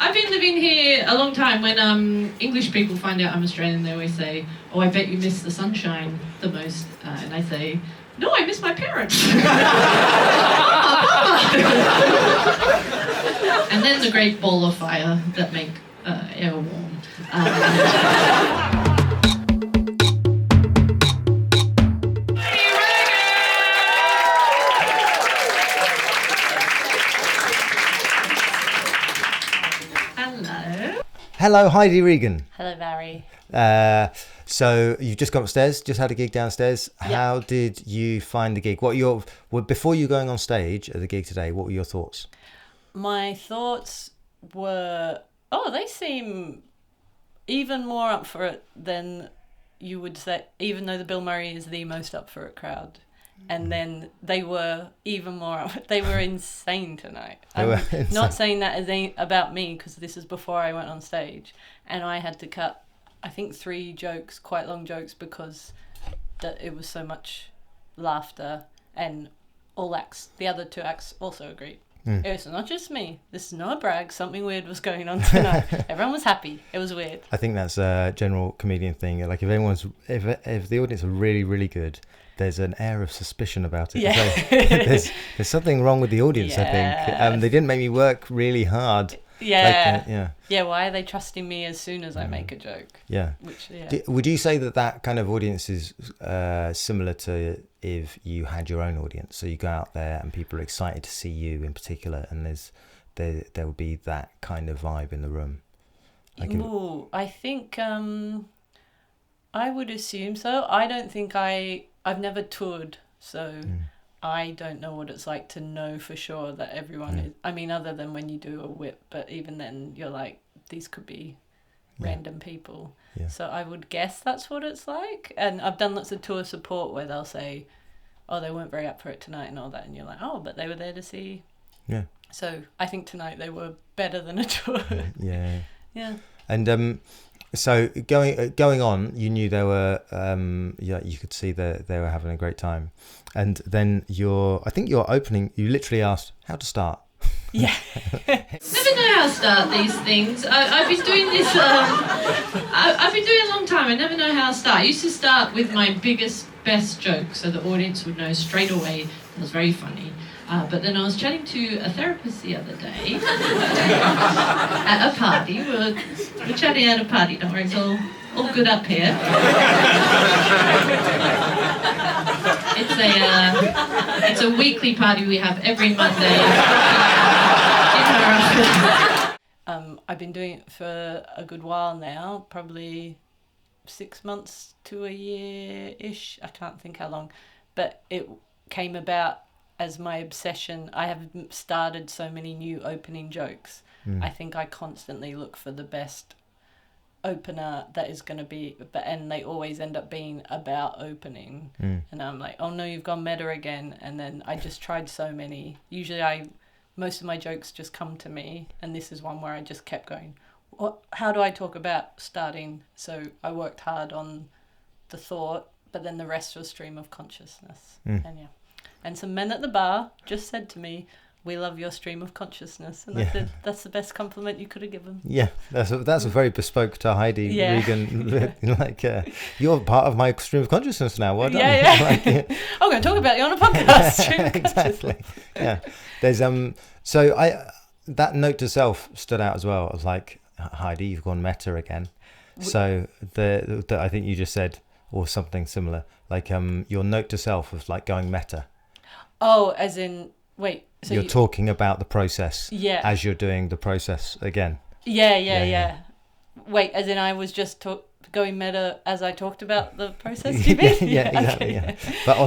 I've been living here a long time. When English people find out I'm Australian, they always say, "Oh, I bet you miss the sunshine the most," and I say, "No, I miss my parents." And then the great ball of fire that make air warm. Hello, Heidi Regan. Hello, Barry. So you've just gone upstairs, just had a gig downstairs. Yep. How did you find the gig? Before you going on stage at the gig today, what were your thoughts? My thoughts were, they seem even more up for it than you would say, even though the Bill Murray is the most up for it crowd. And then they were even more, they were insane tonight. I'm not saying that as about me, because this is before I went on stage. And I had to cut, I think, 3 jokes, quite long jokes, because it was so much laughter. And all acts, the other 2 acts also agreed. It's not just me. This is not a brag. Something weird was going on tonight. Everyone was happy. It was weird. I think that's a general comedian thing. Like if the audience are really, really good, there's an air of suspicion about it. Yeah. So there's something wrong with the audience, I think. They didn't make me work really hard. Yeah. Why are they trusting me as soon as I make a joke? Yeah. Would you say that kind of audience is similar to if you had your own audience? So you go out there and people are excited to see you in particular, and there would be that kind of vibe in the room. I think I would assume so. I don't think I've never toured, so I don't know what it's like to know for sure that everyone is. I mean, other than when you do a whip, but even then you're like, these could be random people. Yeah. So I would guess that's what it's like. And I've done lots of tour support where they'll say, "Oh, they weren't very up for it tonight," and all that, and you're like, "Oh, but they were there to see." Yeah. So I think tonight they were better than a tour. Yeah. Yeah. And so going on, you knew they were, you could see that they were having a great time. And then your opening, you literally asked how to start. Yeah. Never know how to start these things. I've been doing this, I've been doing it a long time. I never know how to start. I used to start with my best joke so the audience would know straight away it was very funny. But then I was chatting to a therapist the other day at a party. We're chatting at a party, don't worry, it's all good up here. It's a weekly party we have every Monday in her office. I've been doing it for a good while now, probably 6 months to a year-ish. I can't think how long, but it came about as my obsession. I have started so many new opening jokes. I think I constantly look for the best opener that is going to be, and they always end up being about opening. And I'm like, oh no, you've gone meta again. And then I just tried so many. Usually most of my jokes just come to me, and this is one where I just kept going, how do I talk about starting? So I worked hard on the thought, but then the rest was stream of consciousness. And some men at the bar just said to me, "We love your stream of consciousness." And I said, that's the best compliment you could have given. Yeah, that's a very bespoke to Heidi Regan. You're part of my stream of consciousness now. Well done. I'm going to talk about you on a podcast. Exactly. Yeah. There's so that note to self stood out as well. I was like, Heidi, you've gone meta again. So the I think you just said, or something similar, like your note to self was like going meta. Oh, as in, wait. So you're talking about the process as you're doing the process again. Yeah. Wait, as in I was just going meta as I talked about the process, you mean? Exactly. Okay. But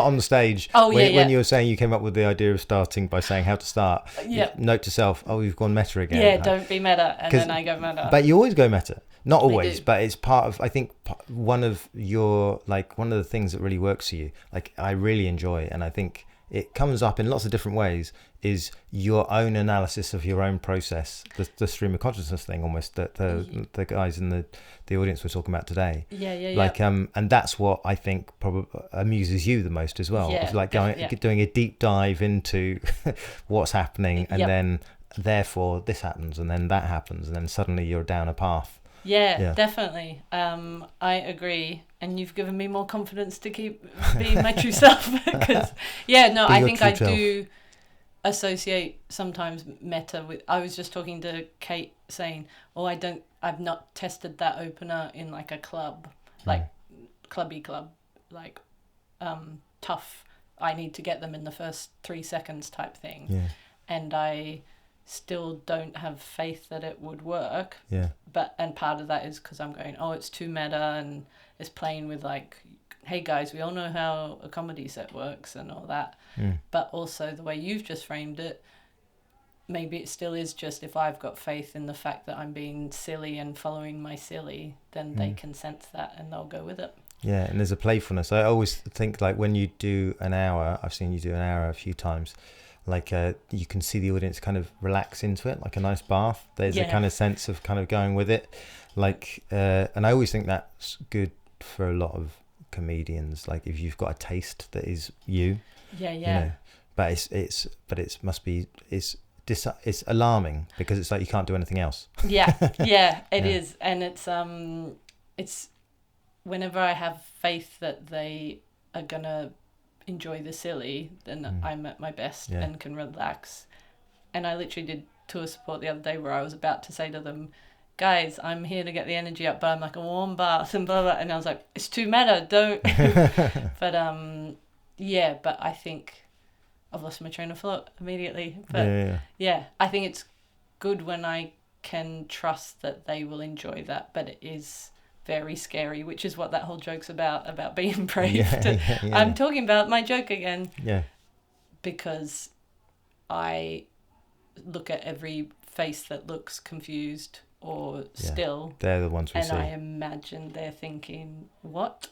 on the stage, when you were saying you came up with the idea of starting by saying how to start, note to self, you've gone meta again. Yeah, don't be meta, and then I go meta. But you always go meta. Not always, but it's part of, I think, one of the things that really works for you, like I really enjoy, and I think it comes up in lots of different ways, is your own analysis of your own process, the stream of consciousness thing almost, that the guys in the audience were talking about today. And that's what I think probably amuses you the most as well. It's like doing a deep dive into what's happening, and then therefore this happens, and then that happens, and then suddenly you're down a path. Yeah, definitely. I agree. And you've given me more confidence to keep being my true self. Because, I think I do associate sometimes meta with... I was just talking to Kate saying, I've not tested that opener in like a club, like clubby club, like tough. I need to get them in the first 3 seconds type thing. Yeah. And I still don't have faith that it would work. Yeah. And part of that is because I'm going, it's too meta, and it's playing with like, hey guys, we all know how a comedy set works and all that. But also the way you've just framed it, maybe it still is just, if I've got faith in the fact that I'm being silly and following my silly, then they can sense that and they'll go with it. Yeah, and there's a playfulness. I always think, like, when you do an hour, I've seen you do an hour a few times, like you can see the audience kind of relax into it, like a nice bath. There's a kind of sense of kind of going with it, like and I always think that's good for a lot of comedians, like if you've got a taste that is you know. But it's alarming because it's like you can't do anything else. It is. And it's whenever I have faith that they are gonna enjoy the silly, then I'm at my best and can relax. And I literally did tour support the other day where I was about to say to them, guys, I'm here to get the energy up, but I'm like a warm bath and blah blah, and I was like, it's too meta, don't. But but I think I've lost my train of thought immediately. But I think it's good when I can trust that they will enjoy that, but it is very scary, which is what that whole joke's about being brave. I'm talking about my joke again. Because I look at every face that looks confused or still. They're the ones we see. And I imagine they're thinking, what?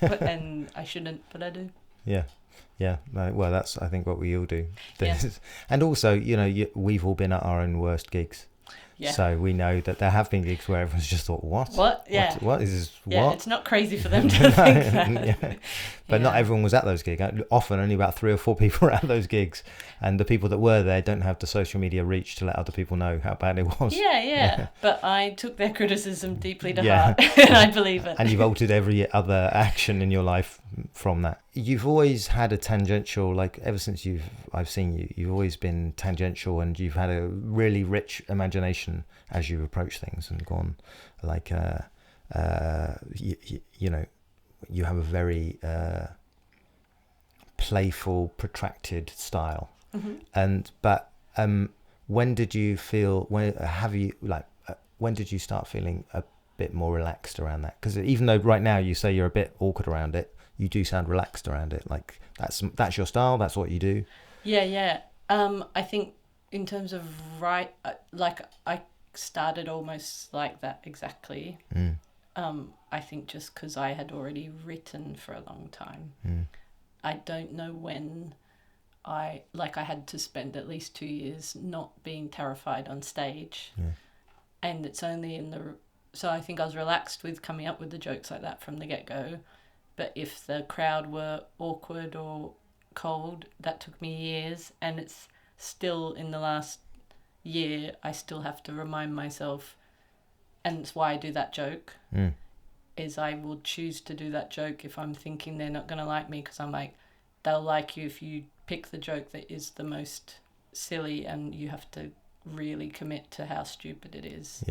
And I shouldn't, but I do. Well, that's, I think, what we all do. And also, we've all been at our own worst gigs. So we know that there have been gigs where everyone's just thought, what? What is this? Yeah, it's not crazy for them to think that. But not everyone was at those gigs. Often only about 3 or 4 people were at those gigs. And the people that were there don't have the social media reach to let other people know how bad it was. But I took their criticism deeply to heart. And I believe it. And you've altered every other action in your life from that. You've always had a tangential, like ever since I've seen you've always been tangential, and you've had a really rich imagination as you approach things and gone, like you have a very playful, protracted style. But when did you start feeling a bit more relaxed around that? Because even though right now you say you're a bit awkward around it, you do sound relaxed around it. Like that's your style. That's what you do. I think in terms of like I started almost like that exactly. I think just because I had already written for a long time. I don't know when I had to spend at least 2 years not being terrified on stage. And it's only so I think I was relaxed with coming up with the jokes like that from the get-go. But if the crowd were awkward or cold, that took me years. And it's still in the last year, I still have to remind myself, and it's why I do that joke, is I will choose to do that joke if I'm thinking they're not going to like me, because I'm like, they'll like you if you pick the joke that is the most silly, and you have to really commit to how stupid it is.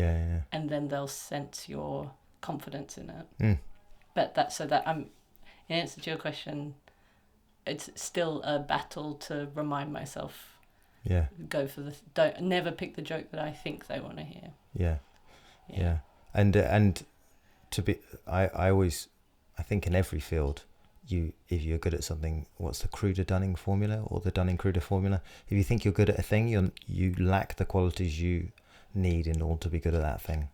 And then they'll sense your confidence in it. But in answer to your question, it's still a battle to remind myself. Go for never pick the joke that I think they want to hear. And to be, I think in every field, if you're good at something, what's the Kruger-Dunning formula or the Dunning-Kruger formula? If you think you're good at a thing, you lack the qualities you need in order to be good at that thing.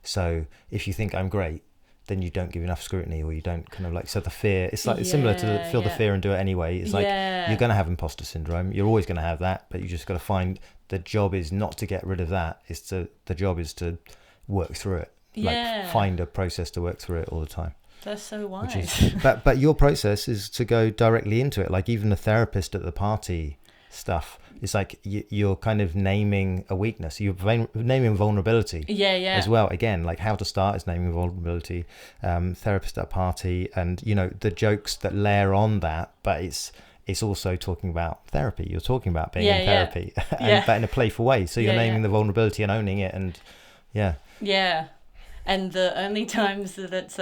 So if you think I'm great, then you don't give enough scrutiny, or you don't kind of like, so the fear, it's like, it's similar to feel the fear and do it anyway. It's like, you're going to have imposter syndrome. You're always going to have that, but you just got to find, the job is not to get rid of that. The job is to work through it. Like find a process to work through it all the time. That's so wise. But your process is to go directly into it. Like even the therapist at the party stuff, It's like you're kind of naming a weakness. You're naming vulnerability. As well. Again, like How to Start is naming vulnerability. Therapist at a Party, and the jokes that layer on that, but it's also talking about therapy. You're talking about being in therapy, but in a playful way. So you're naming the vulnerability and owning it, and yeah. And the only times that it's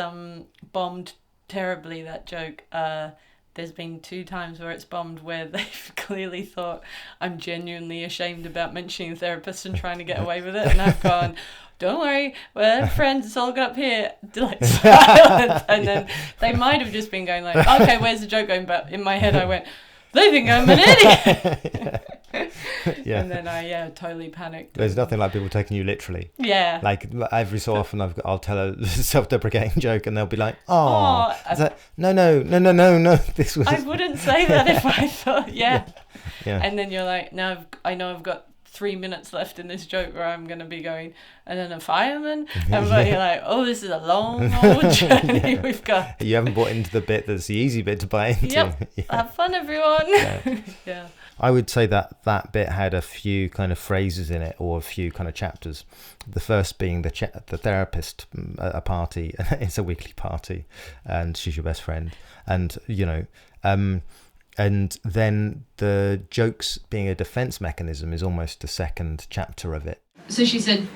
bombed terribly, that joke, there's been 2 times where it's bombed where they've clearly thought I'm genuinely ashamed about mentioning a therapist and trying to get away with it, and I've gone, don't worry, we're friends, it's all good up here, like silence. And then they might have just been going like, okay, where's the joke going? But in my head I went, they think I'm an idiot. And then I totally panicked. There's nothing like people taking you literally. Yeah. Like every so often I'll tell a self-deprecating joke and they'll be like, oh, no. This was. I wouldn't say that if I thought, yeah. And then you're like, no, I know I've got 3 minutes left in this joke where I'm going to be going, and then a fireman, and you're like, oh, this is a long old journey we've got. You haven't bought into the bit that's the easy bit to buy into. Yep. Have fun, everyone. Yeah. I would say that bit had a few kind of phrases in it, or a few kind of chapters. The first being the therapist at a party. It's a weekly party, and she's your best friend, and and then the jokes being a defense mechanism is almost the second chapter of it. So she said,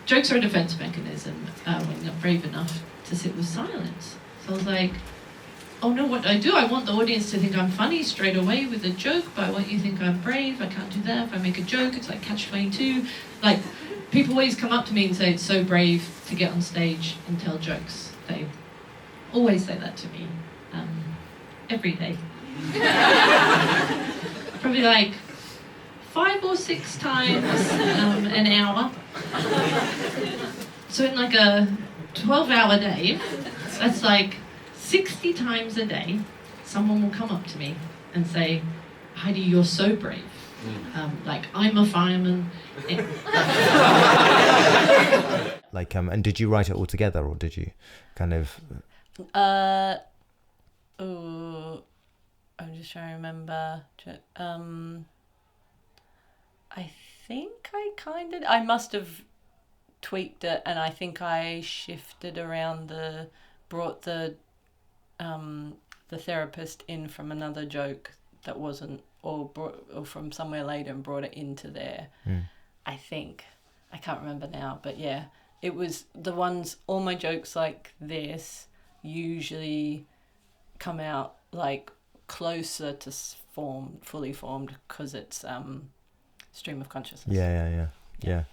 jokes are a defense mechanism when you're not brave enough to sit with silence. So I was like, oh no, what do? I want the audience to think I'm funny straight away with a joke, but I want you to think I'm brave. I can't do that. If I make a joke, it's like catch-22. Like, people always come up to me and say it's so brave to get on stage and tell jokes. They always say that to me every day. Probably like 5 or 6 times an hour. So in like a 12-hour day, that's like 60 times a day, someone will come up to me and say, Heidi, you're so brave. Like, I'm a fireman. Like, and did you write it all together, or did you kind of... I'm just trying to remember. I think I must have tweaked it, and I think I shifted around brought the therapist in from another joke that wasn't, or from somewhere later, and brought it into there. I think. I can't remember now, but yeah, it was the ones, all my jokes like this usually come out like closer to fully formed, because it's stream of consciousness. Yeah.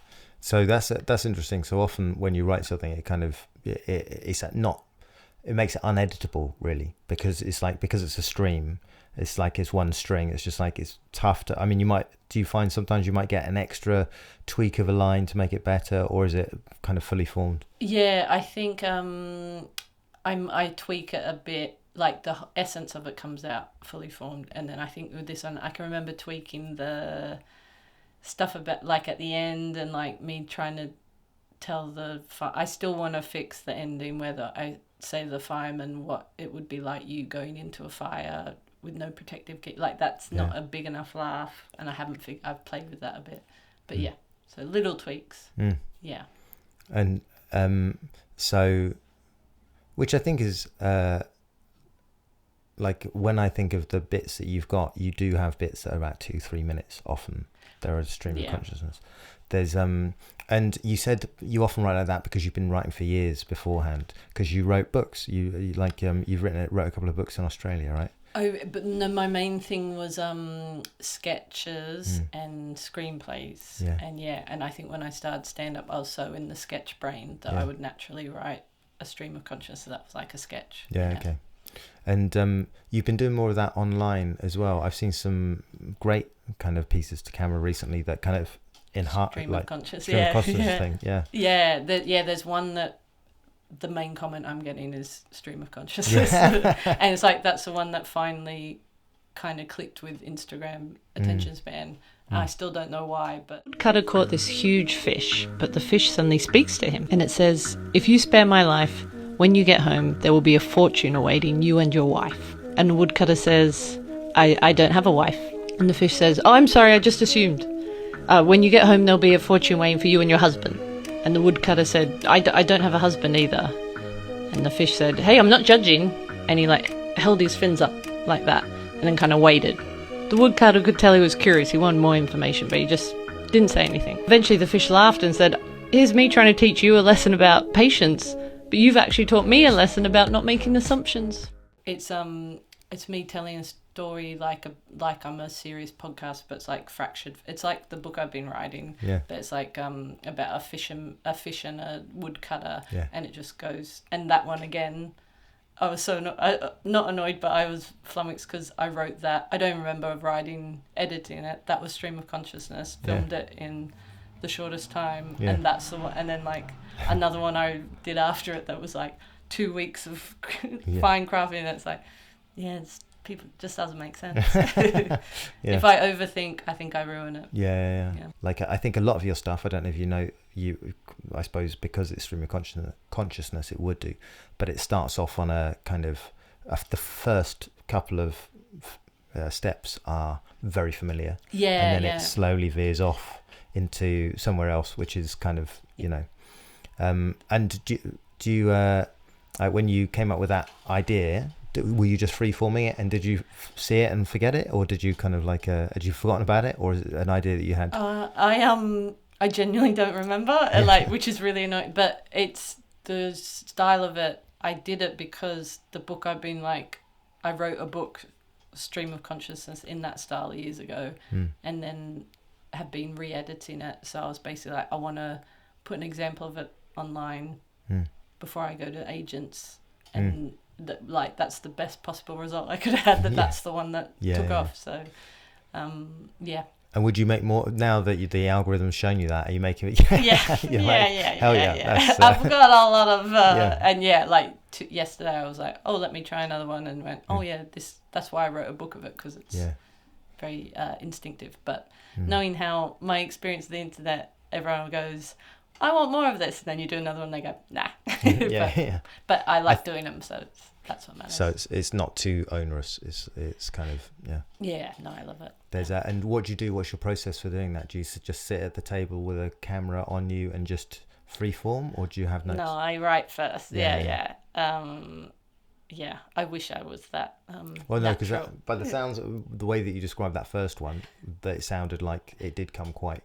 So that's interesting. So often when you write something, it kind of it makes it uneditable, really, because it's a stream. It's like it's one string. It's just like it's tough to. I mean, do you find sometimes you might get an extra tweak of a line to make it better, or is it kind of fully formed? Yeah, I think I tweak it a bit. Like the essence of it comes out fully formed, and then I think with this one I can remember tweaking the stuff about like at the end, and like me trying to tell I still want to fix the ending where I say the fireman what it would be like you going into a fire with no protective kit. Like that's not a big enough laugh, and I've played with that a bit, but yeah, so little tweaks. Yeah. And so, which I think is like when I think of the bits that you've got, you do have bits that are about 2-3 minutes. Often they're a stream of consciousness. There's and you said you often write like that because you've been writing for years beforehand, because you wrote books. You wrote a couple of books in Australia, right? Oh, but no, my main thing was sketches and screenplays. And I think when I started stand-up, I was so in the sketch brain that I would naturally write a stream of consciousness. So that was like a sketch. Okay. And you've been doing more of that online as well. I've seen some great kind of pieces to camera recently that kind of stream of consciousness thing. There's one that the main comment I'm getting is stream of consciousness. And it's like that's the one that finally kind of clicked with Instagram attention span. I still don't know why, but... Cutter caught this huge fish, but the fish suddenly speaks to him. And it says, if you spare my life, when you get home, there will be a fortune awaiting you and your wife. And Woodcutter says, I don't have a wife. And the fish says, "Oh, I'm sorry, I just assumed. When you get home, there'll be a fortune waiting for you and your husband." And the woodcutter said, I don't have a husband either. And the fish said, "Hey, I'm not judging." And he like held his fins up like that and then kind of waited. The woodcutter could tell he was curious. He wanted more information, but he just didn't say anything. Eventually the fish laughed and said, "Here's me trying to teach you a lesson about patience, but you've actually taught me a lesson about not making assumptions." It's me telling a story like I'm a serious podcast, but it's like fractured. It's like the book I've been writing, but it's like about a fish and a woodcutter, and it just goes. And that one again, I was so not annoyed, but I was flummoxed because I wrote that. I don't remember editing it. That was stream of consciousness. Filmed it in the shortest time, and that's the one. And then like another one I did after it that was like 2 weeks of fine crafting. And it's like, people just doesn't make sense. If I overthink, I think I ruin it. Yeah. Like I think a lot of your stuff, I don't know if you know, I suppose because it's stream of consciousness, it would do, but it starts off on a kind of the first couple of steps are very familiar, and then it slowly veers off into somewhere else, which is kind of and do you when you came up with that idea, were you just free-forming it, and did you see it and forget it, or did you kind of like had you forgotten about it, or is it an idea that you had? I genuinely don't remember, which is really annoying, but it's the style of it. I did it because the book I wrote a book, Stream of Consciousness, in that style years ago, and then have been re-editing it. So I was basically like, I want to put an example of it online before I go to agents, and that's the best possible result I could have had. That's the one that took off. So, And would you make more now that the algorithm's shown you that? Are you making it? Hell yeah. I've got a lot of and yesterday I was like, oh, let me try another one, and went, oh that's why I wrote a book of it, because it's very instinctive. But knowing how my experience of the internet, everyone goes, I want more of this, and then you do another one, they go, nah. But I like doing them, so that's what matters. So it's not too onerous. It's kind of I love it. There's that. And what do you do? What's your process for doing that? Do you just sit at the table with a camera on you and just free form, or do you have notes? No, I write first. I wish I was that. Well, no, because by the sounds, the way that you described that first one, that it sounded like it did come quite.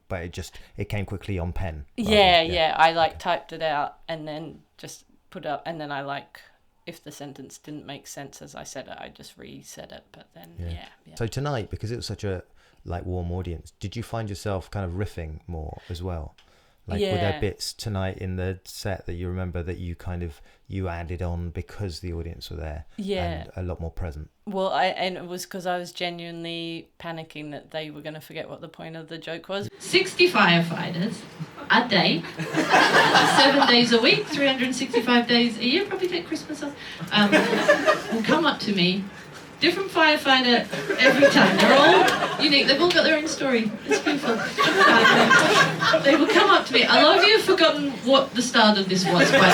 But it came quickly on pen. I typed it out and then just put up, and then I if the sentence didn't make sense as I said it, I just reset it. But then So tonight, because it was such a warm audience, did you find yourself kind of riffing more as well? Were there bits tonight in the set that you remember that you you added on because the audience were there? And a lot more present. Well, and it was because I was genuinely panicking that they were going to forget what the point of the joke was. 60 firefighters a day, 7 days a week, 365 days a year, probably take Christmas off, will come up to me. Different firefighter every time. They're all unique. They've all got their own story. It's beautiful. They will come up to me. A lot of you have forgotten what the start of this was, by the way.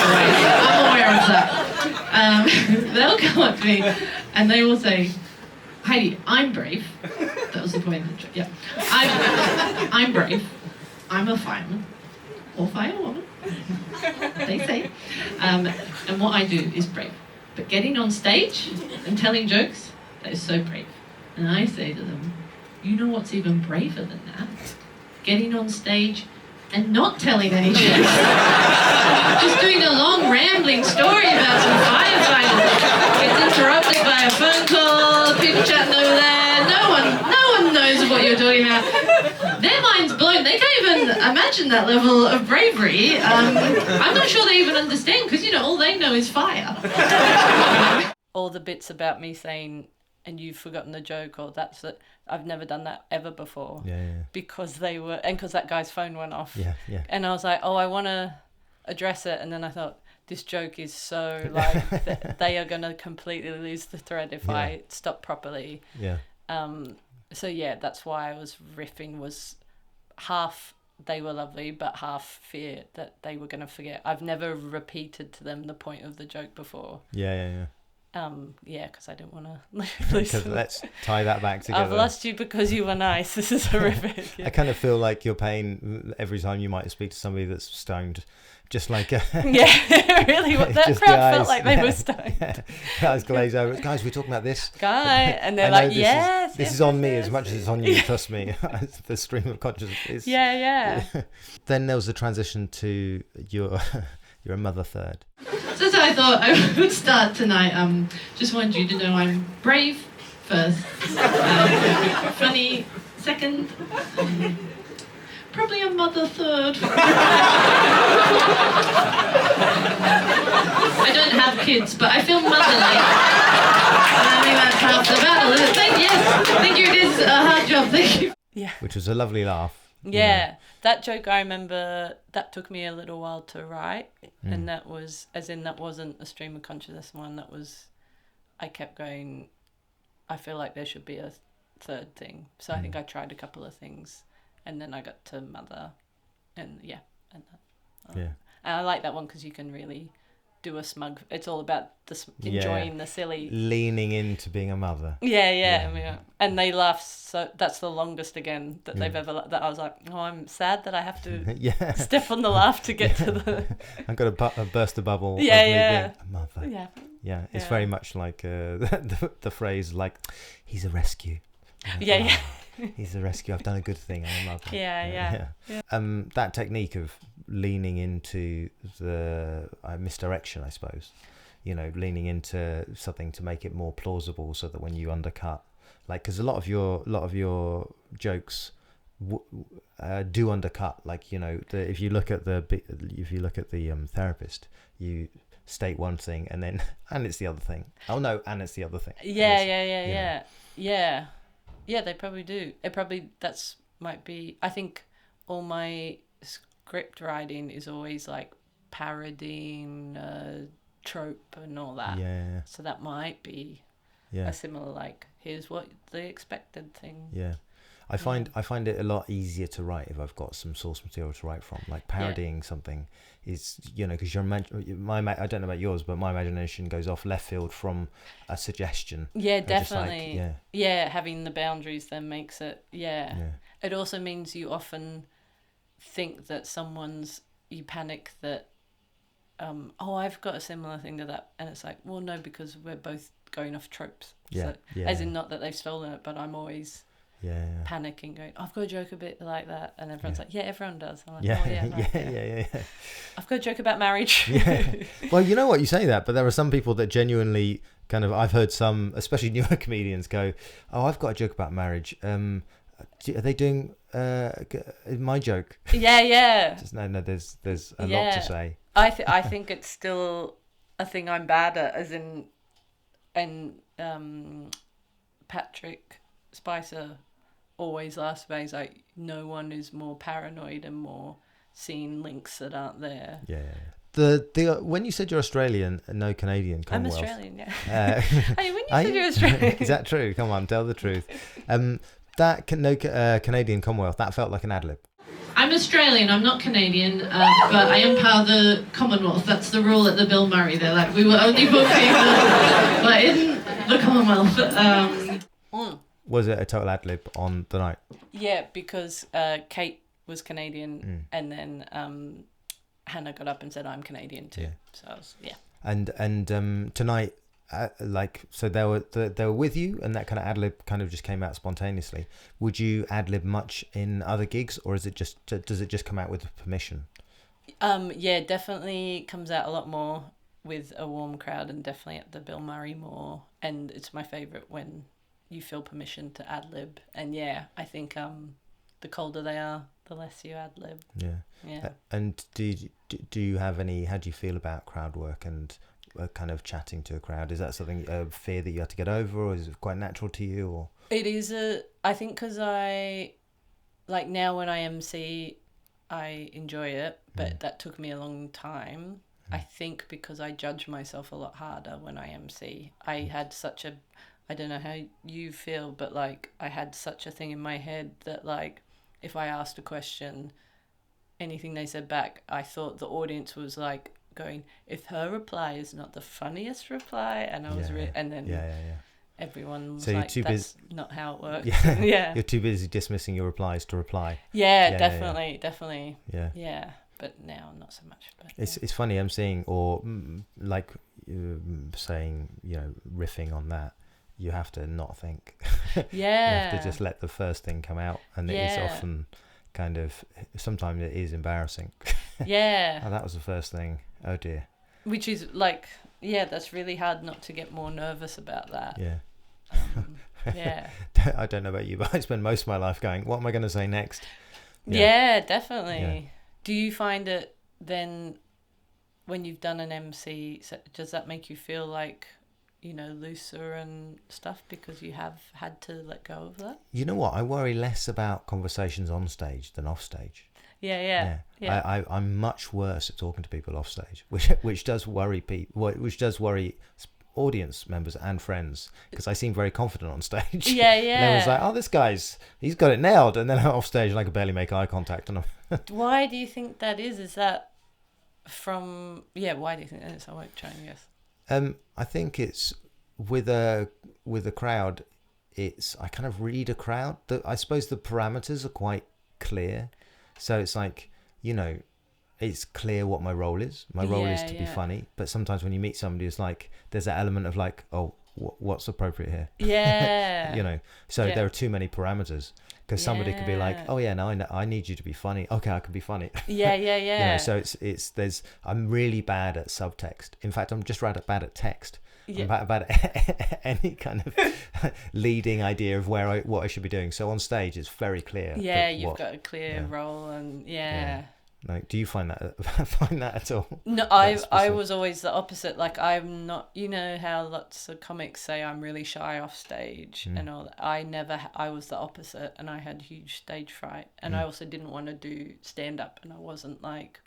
I'm aware of that. They'll come up to me and they will say, Heidi, I'm brave. That was the point of the joke. Yeah. I'm brave. I'm a fireman. Or firewoman. They say. And what I do is brave. But getting on stage and telling jokes, that is so brave. And I say to them, you know what's even braver than that? Getting on stage and not telling any jokes. Just doing a long rambling story about some firefighters. Gets interrupted by a phone call, people chatting over there. No one knows what you're talking about. Their mind's blown. They can't even imagine that level of bravery. I'm not sure they even understand, because all they know is fire. All the bits about me saying, and you've forgotten the joke, or that's it. I've never done that ever before. Because because that guy's phone went off. And I was like, I want to address it. And then I thought, this joke is so they are going to completely lose the thread if I stop properly. So that's why I was riffing, was half they were lovely, but half fear that they were going to forget. I've never repeated to them the point of the joke before. Yeah, because I didn't want to lose Because them. let's tie that back together. I've lost you because you were nice. This is horrific. Yeah. I kind of feel like your pain every time you might speak to somebody that's stoned. Just like Yeah, really. That just crowd the eyes, felt like they were stoned. Yeah. Eyes glaze over. Guys, we're talking about this. And they're I like, know yes. This is on me as much as it's on you. Trust me. The stream of consciousness. Yeah. Then there was the transition to you're a mother third. So I thought I would start tonight. Just wanted you to know I'm brave first, funny second, probably a mother third. I don't have kids, but I feel motherly. I think that's half the battle. Thank you. It is a hard job. Thank you. Yeah. Which was a lovely laugh. Yeah. That joke, I remember, that took me a little while to write. And that was, as in, that wasn't a stream of consciousness one. That was, I kept going, I feel like there should be a third thing. So I think I tried a couple of things. And then I got to mother. And yeah. And I like that one because you can really do a smug, it's all about enjoying the silly. Leaning into being a mother. Yeah. And they laugh, so that's the longest again that they've ever, that I was like, oh, I'm sad that I have to step on the laugh to get to the... I've got a burst a bubble. Yeah. A mother. Yeah. It's very much like the phrase, like, he's a rescue. Yeah. He's a rescue. I've done a good thing. I'm a mother. Yeah. That technique of leaning into the misdirection, I suppose, leaning into something to make it more plausible, so that when you undercut, like, because a lot of your jokes do undercut, like, if you look at the therapist, you state one thing and then and it's the other thing. Oh no, and it's the other thing. Yeah. They probably do. Might be. I think all my script writing is always like parodying trope and all that. Yeah. So that might be a similar, like, here's what the expected thing. Yeah. I find it a lot easier to write if I've got some source material to write from. Like parodying something is, because I don't know about yours, but my imagination goes off left field from a suggestion. Yeah, definitely. Having the boundaries then makes it. Yeah. It also means you often think that you panic that, I've got a similar thing to that, and it's like, well, no, because we're both going off tropes. As in, not that they've stolen it, but I'm always panicking, going, I've got a joke a bit like that, and everyone's like, yeah, everyone does. I'm like, yeah. I've got a joke about marriage. Well, you know what, you say that, but there are some people that genuinely kind of, I've heard some, especially newer comedians, go, oh, I've got a joke about marriage. Are they doing my joke? Yeah. Just, no, there's a lot to say. I think it's still a thing I'm bad at, as in, and Patrick Spicer always laughs about, he's like, no one is more paranoid and more seeing links that aren't there. Yeah. The when you said you're Australian, no Canadian Commonwealth. I'm Australian, yeah. Hey, when you said you're Australian, is that true? Come on, tell the truth. That Canadian Commonwealth, that felt like an ad lib. I'm Australian, I'm not Canadian, but I am part of the Commonwealth. That's the rule at the Bill Murray. They're like, we were only booking but in the Commonwealth. Was it a total ad lib on the night? Yeah, because Kate was Canadian, and then Hannah got up and said, I'm Canadian too. So I was, And tonight, so they were with you, and that kind of ad lib kind of just came out spontaneously. Would you ad lib much in other gigs, or does it just come out with permission? Definitely comes out a lot more with a warm crowd, and definitely at the Bill Murray more. And it's my favourite when you feel permission to ad lib. And I think the colder they are, the less you ad lib. Yeah. And do you have any? How do you feel about crowd work and kind of chatting to a crowd? Is that something, a fear that you have to get over, or is it quite natural to you? Or it is I think because now when I MC, I enjoy it, but that took me a long time. I think because I judge myself a lot harder when I MC. I had such a, I don't know how you feel, but like I had such a thing in my head that like if I asked a question, anything they said back, I thought the audience was like going, if her reply is not the funniest reply, and I was and then everyone was so like, that's not how it works. Yeah. Yeah. You're too busy dismissing your replies to reply. Yeah, definitely. Yeah. Yeah, but now not so much. But it's funny, I'm seeing, or like saying, riffing on that, you have to not think. You have to just let the first thing come out, and it is often kind of, sometimes it is embarrassing. Yeah. Oh, that was the first thing. Oh dear. Which is like, that's really hard not to get more nervous about that. Yeah. Yeah. I don't know about you, but I spend most of my life going, what am I going to say next? Yeah, definitely. Yeah. Do you find it then, when you've done an MC, does that make you feel like, looser and stuff because you have had to let go of that? You know what? I worry less about conversations on stage than off stage. Yeah. I'm much worse at talking to people off stage, which does worry people, which does worry audience members and friends, because I seem very confident on stage. Yeah. And everyone's like, oh, he's got it nailed, and then I'm off stage and I can barely make eye contact. And why do you think that is? Is that from? Yeah, why do you think that is? I won't try and guess. I think it's with a crowd. I kind of read a crowd. I suppose the parameters are quite clear, so it's like, it's clear what my role is. My role is to be funny, but sometimes when you meet somebody, it's like there's that element of like, oh, what's appropriate here? Yeah. So there are too many parameters, because somebody could be like, oh yeah, no, I need you to be funny. Okay, I can be funny. Yeah. So I'm really bad at subtext. In fact, I'm just bad at text. Yeah. I'm bad at any kind of leading idea of what I should be doing. So on stage, it's very clear. Yeah, you've got a clear role, and Like, do you find that at all? No, I was always the opposite. Like, I'm not. You know how lots of comics say I'm really shy off stage and all that. I was the opposite, and I had huge stage fright, and I also didn't want to do stand up, and I wasn't like.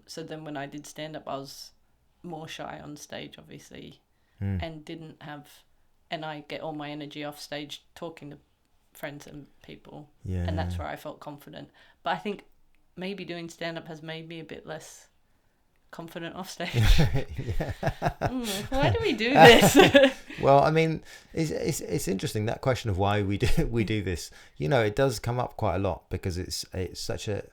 So then when I did stand up, I was more shy on stage, obviously, and didn't have, and I get all my energy off stage talking to friends and people, and that's where I felt confident. But I think maybe doing stand-up has made me a bit less confident off stage. Why do we do this? Well, I mean, it's interesting, that question of why we do this. It does come up quite a lot, because it's such a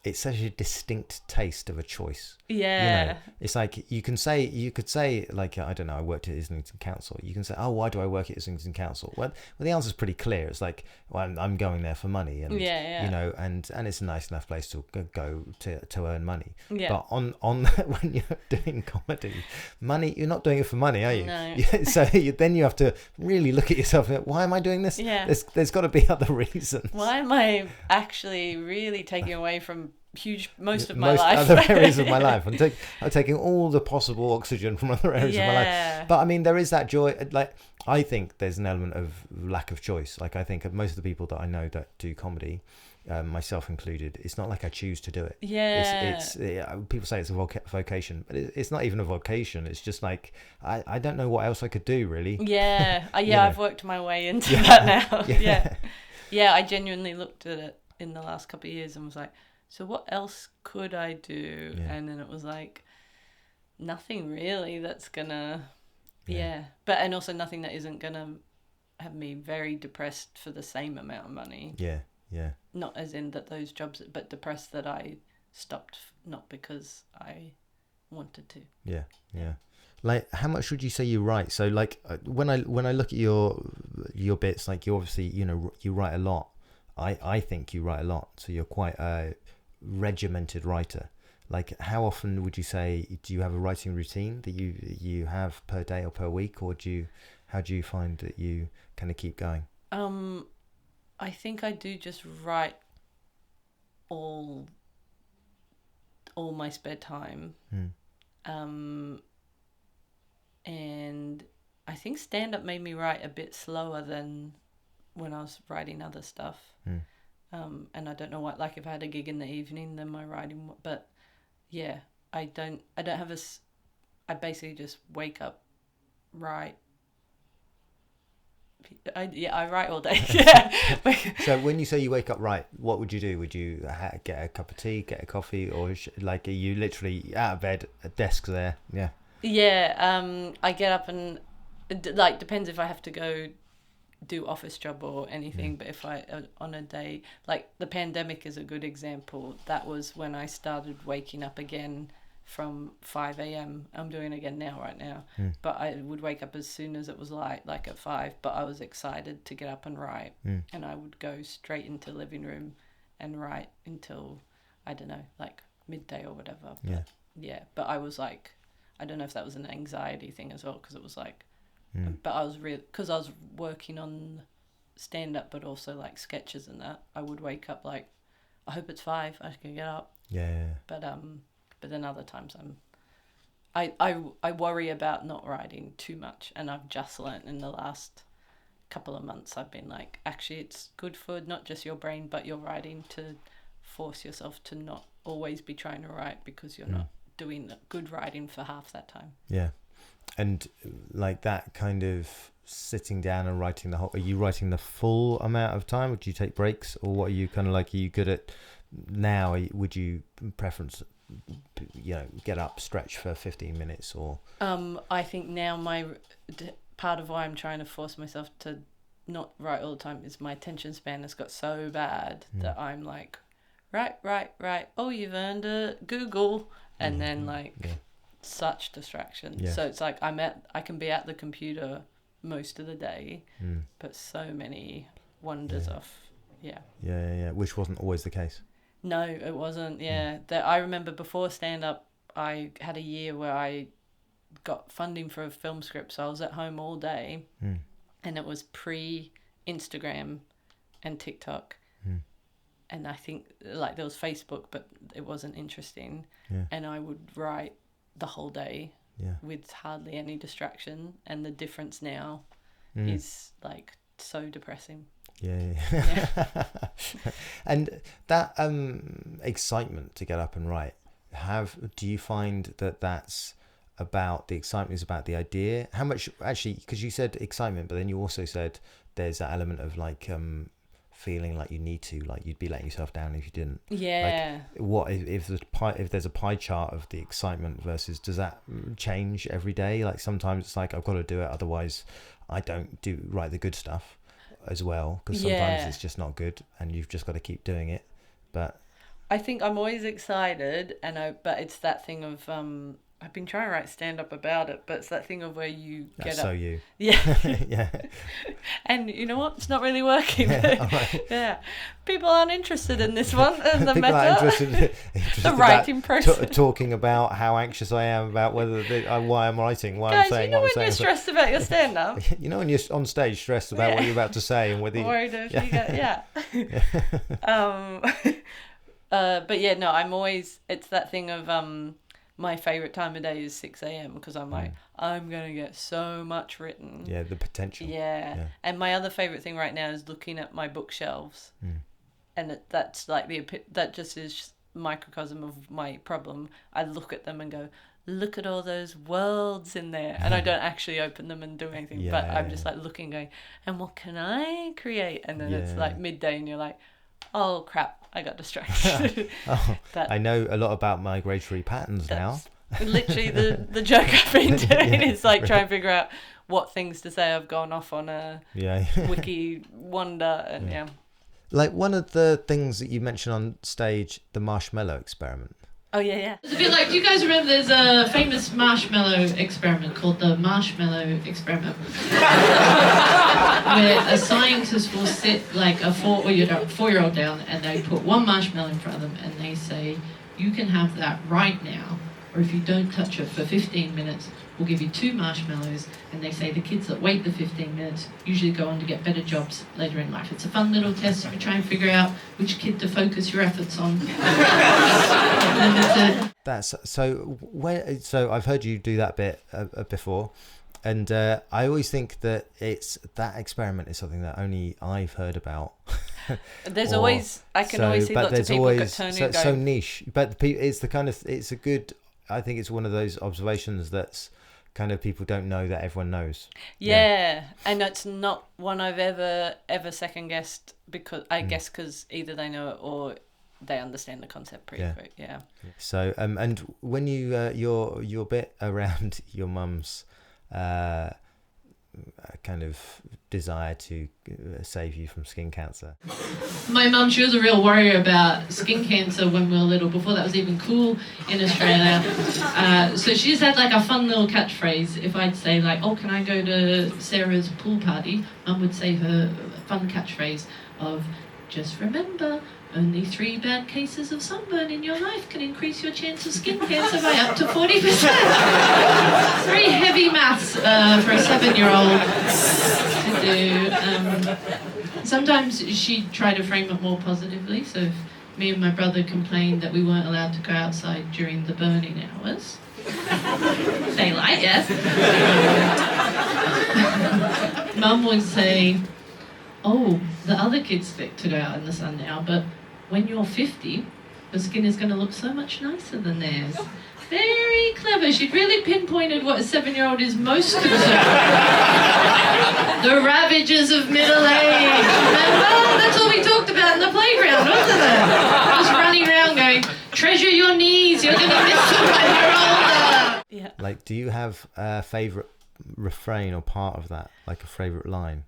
distinct taste of a choice. Yeah. It's like you could say like, I don't know, I worked at Islington Council. You can say, oh, why do I work at Islington Council? Well, the answer's pretty clear. It's like, well, I'm going there for money, and and it's a nice enough place to go to earn money. Yeah. But on when you're doing comedy, money, you're not doing it for money, are you? No. So then you have to really look at yourself and go, why am I doing this? Yeah. There's got to be other reasons. Why am I actually really taking away from most of my life? Other areas of my life. I'm taking all the possible oxygen from other areas of my life. But I mean, there is that joy. Like, I think there's an element of lack of choice. Like, I think of most of the people that I know that do comedy, myself included, it's not like I choose to do it. It's people say it's a vocation, but it's not even a vocation. It's just like, I don't know what else I could do, really. I've worked my way into that now. Yeah, I genuinely looked at it in the last couple of years and was like, so what else could I do? And then it was like, nothing really that's gonna but and also nothing that isn't gonna have me very depressed for the same amount of money. Not as in that those jobs, but depressed that I stopped, not because I wanted to. Like, how much would you say you write? So like, when I look at your bits, like, you obviously, you write a lot. I think you write a lot, so you're quite a regimented writer. Like, how often would you say, do you have a writing routine that you have per day or per week, or how do you find that you kind of keep going? I think I do just write all my spare time. And I think stand-up made me write a bit slower than when I was writing other stuff. And I don't know what, like, if I had a gig in the evening, then my writing, but I don't have I basically just wake up, write, I write all day. Yeah. So when you say you wake up right, what would you do? Would you get a cup of tea, get a coffee, or like are you literally out of bed, a desk there? Yeah. Yeah. I get up and like depends if I have to go do office job or anything. But if I on a day like the pandemic is a good example. That was when I started waking up again from 5 a.m. I'm doing it again right now. But I would wake up as soon as it was light, like at 5. But I was excited to get up and write, and I would go straight into the living room and write until I don't know, like midday or whatever. But, but I was like, I don't know if that was an anxiety thing as well, because it was like, but I was because I was working on stand-up, but also like sketches and that. I would wake up like, I hope it's 5. I can get up. Yeah. But then other times I worry about not writing too much, and I've just learnt in the last couple of months I've been like, actually it's good for not just your brain but your writing to force yourself to not always be trying to write, because you're not doing good writing for half that time. Yeah. And like that kind of sitting down and writing are you writing the full amount of time, or do you take breaks, or what are you kind of like, are you good at now? Would you preference, get up, stretch for 15 minutes or? I think now part of why I'm trying to force myself to not write all the time is my attention span has got so bad that I'm like, right. Oh, you've earned a Google, and then such distractions. Yeah. So it's like I can be at the computer most of the day, but so many wanders off. Yeah. Which wasn't always the case. No, it wasn't. Yeah. I remember before stand-up, I had a year where I got funding for a film script, so I was at home all day, and it was pre-Instagram and TikTok, and I think like there was Facebook, but it wasn't interesting, and I would write the whole day with hardly any distraction, and the difference now is like so depressing. Yeah. And that excitement to get up and write, do you find that's about the excitement is about the idea? How much actually, because you said excitement, but then you also said there's that element of like feeling like you need to, like you'd be letting yourself down if you didn't. Yeah. Like, what if there's a pie chart of the excitement versus, does that change every day? Like sometimes it's like I've got to do it, otherwise I don't write the good stuff as well, because sometimes it's just not good and you've just got to keep doing it. But I think I'm always excited, but it's that thing of I've been trying to write stand-up about it, but it's that thing of where you get up. So you. Yeah. Yeah. And you know what? It's not really working. Right. Yeah. People aren't interested in this one. The people meta. Are interested the writing process. Talking about how anxious I am about why I'm writing, why Guys, I'm saying you know what I'm when saying. You're stressed about your stand-up? You know when you're on stage stressed about what you're about to say and whether you... Worried if you get... But yeah, no, I'm always... It's that thing of... my favourite time of day is 6 a.m. because I'm like, I'm going to get so much written. Yeah, the potential. Yeah. And my other favourite thing right now is looking at my bookshelves. And that's like that just is microcosm of my problem. I look at them and go, look at all those worlds in there. And I don't actually open them and do anything. But I'm just like looking, going, and what can I create? And then it's like midday and you're like, oh crap, I got distracted. I know a lot about migratory patterns now. Literally the joke I've been doing is like trying to figure out what things to say. I've gone off on a wiki wonder and Like one of the things that you mentioned on stage, the marshmallow experiment. Oh yeah. It's a bit like, do you guys remember there's a famous marshmallow experiment called the marshmallow experiment, where a scientist will sit like a 4-year-old down and they put one marshmallow in front of them and they say, you can have that right now, or if you don't touch it for 15 minutes, we'll give you 2 marshmallows. And they say the kids that wait the 15 minutes usually go on to get better jobs later in life. It's a fun little test to try and figure out which kid to focus your efforts on. That's so. So I've heard you do that bit before, and I always think that that experiment is something that only I've heard about. There's always always see lots of people turning and go, so niche, but it's a good. I think it's one of those observations that's kind of people don't know that everyone knows. Yeah, and it's not one I've ever second guessed, because I guess because either they know it or they understand the concept pretty quick. Yeah. So and when you your bit around your mum's kind of desire to save you from skin cancer. My mum, she was a real worrier about skin cancer when we were little, before that was even cool in Australia. So she just had like a fun little catchphrase. If I'd say like, oh, can I go to Sarah's pool party? Mum would say her fun catchphrase of, just remember, only 3 bad cases of sunburn in your life can increase your chance of skin cancer by up to 40%. Very heavy maths for a 7-year-old to do. Sometimes she'd try to frame it more positively. So if me and my brother complained that we weren't allowed to go outside during the burning hours, daylight, yes, Mum would say, oh, the other kids get to go out in the sun now, but when you're 50, your skin is going to look so much nicer than theirs. Very clever. She'd really pinpointed what a 7-year-old is most concerned. The ravages of middle age. Remember? That's all we talked about in the playground, wasn't it? Just running around going, treasure your knees, you're going to miss them when you're older. Yeah. Like, do you have a favourite refrain or part of that? Like a favourite line?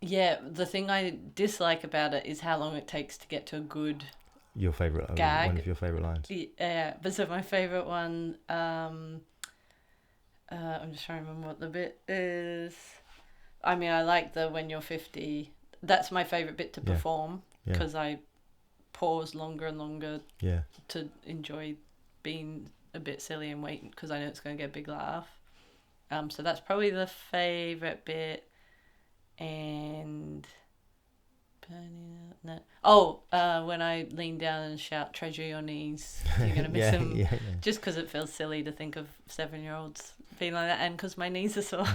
Yeah, the thing I dislike about it is how long it takes to get to a good your favourite gag. One of your favourite lines. Yeah, but so my favourite one, I'm just trying to remember what the bit is. I mean, I like the when you're 50. That's my favourite bit to perform, because I pause longer and longer to enjoy being a bit silly and wait, because I know it's going to get a big laugh. So that's probably the favourite bit. And when I lean down and shout, treasure your knees, you're going to miss them. Just because it feels silly to think of 7-year-olds being like that, and because my knees are sore.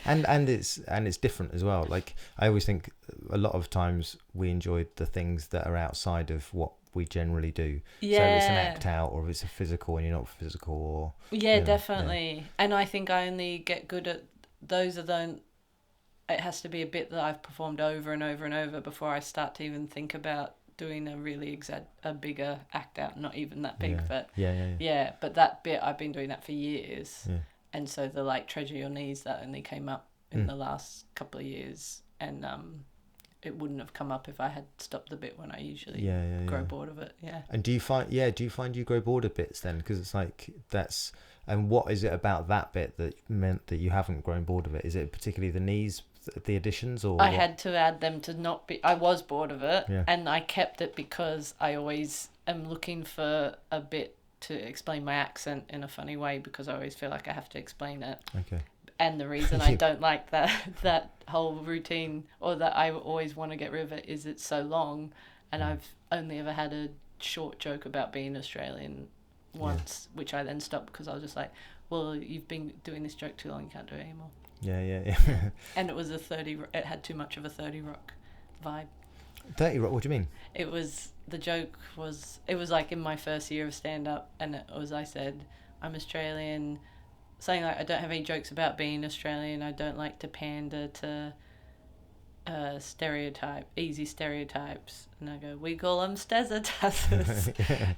And it's different as well. Like, I always think a lot of times we enjoy the things that are outside of what we generally do. So if it's an act out, or if it's a physical and you're not physical, or definitely. And I think I only get good at those it has to be a bit that I've performed over and over and over before I start to even think about doing a really a bigger act out. Not even that big, but but that bit, I've been doing that for years. And so the like treasure your knees, that only came up in the last couple of years, and it wouldn't have come up if I had stopped the bit when I usually grow bored of it. And do you find you grow bored of bits then? Because it's like that's. And what is it about that bit that meant that you haven't grown bored of it? Is it particularly the knees, the additions, or I had to add them to not be. I was bored of it, and I kept it because I always am looking for a bit to explain my accent in a funny way, because I always feel like I have to explain it. Okay. And the reason I don't like that whole routine, or that I always want to get rid of it, is it's so long, and I've only ever had a short joke about being Australian once, which I then stopped because I was just like, well, you've been doing this joke too long, you can't do it anymore. And it was it had too much of a 30 Rock vibe. 30 Rock, what do you mean? It was like in my first year of stand-up, and I said, I'm Australian, saying like I don't have any jokes about being Australian, I don't like to pander to easy stereotypes, and I go, we call them stezatazzers.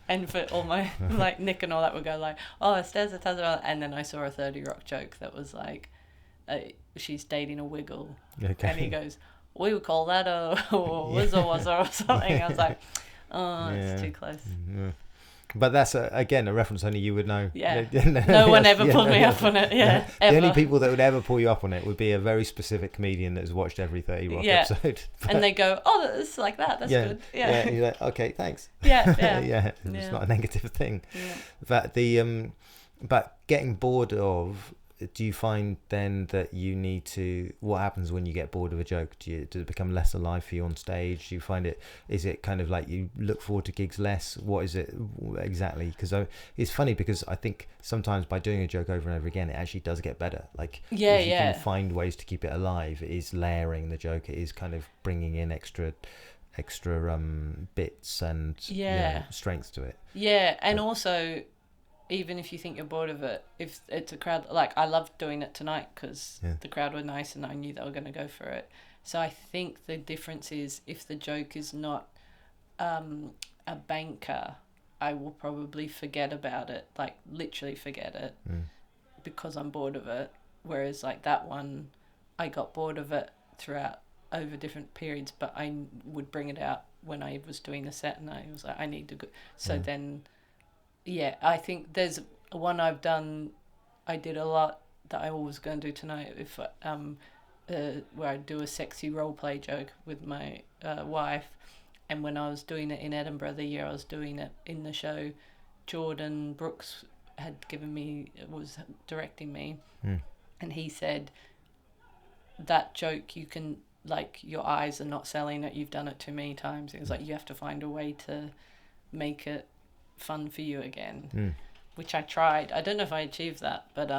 And for all my like Nick and all that would go like, oh, stezatazzer, and then I saw a 30 Rock joke that was like, she's dating a wiggle, and he goes, we would call that a whizzle wuzzer or something. I was like, oh, it's too close. But that's again a reference only you would know. No one ever pulled me up on it. The only people that would ever pull you up on it would be a very specific comedian that has watched every 30 Rock episode. And they go, oh, it's like that, that's good. And you're like, okay, thanks. It's not a negative thing. But but getting bored of, do you find then that you need to, what happens when you get bored of a joke? Does it become less alive for you on stage? Do you find is it kind of like you look forward to gigs less? What is it exactly? Because it's funny, because I think sometimes by doing a joke over and over again, it actually does get better. Like, if you can find ways to keep it alive, it is layering the joke, it is kind of bringing in extra bits and strength to it. And also even if you think you're bored of it, if it's a crowd, like I loved doing it tonight because Yeah. the crowd were nice and I knew they were going to go for it. So I think the difference is if the joke is not a banker, I will probably forget about it, like literally forget it, because I'm bored of it. Whereas like that one, I got bored of it throughout over different periods, but I would bring it out when I was doing the set and I was like, I need to go. So then, yeah, I think there's one I've done, I did a lot that I was going to do tonight, if where I do a sexy role play joke with my wife. And when I was doing it in Edinburgh the year I was doing it in the show, Jordan Brooks was directing me, and he said, that joke you can, like, your eyes are not selling it, you've done it too many times. It was like, you have to find a way to make it fun for you again, which I tried. I don't know if I achieved that, but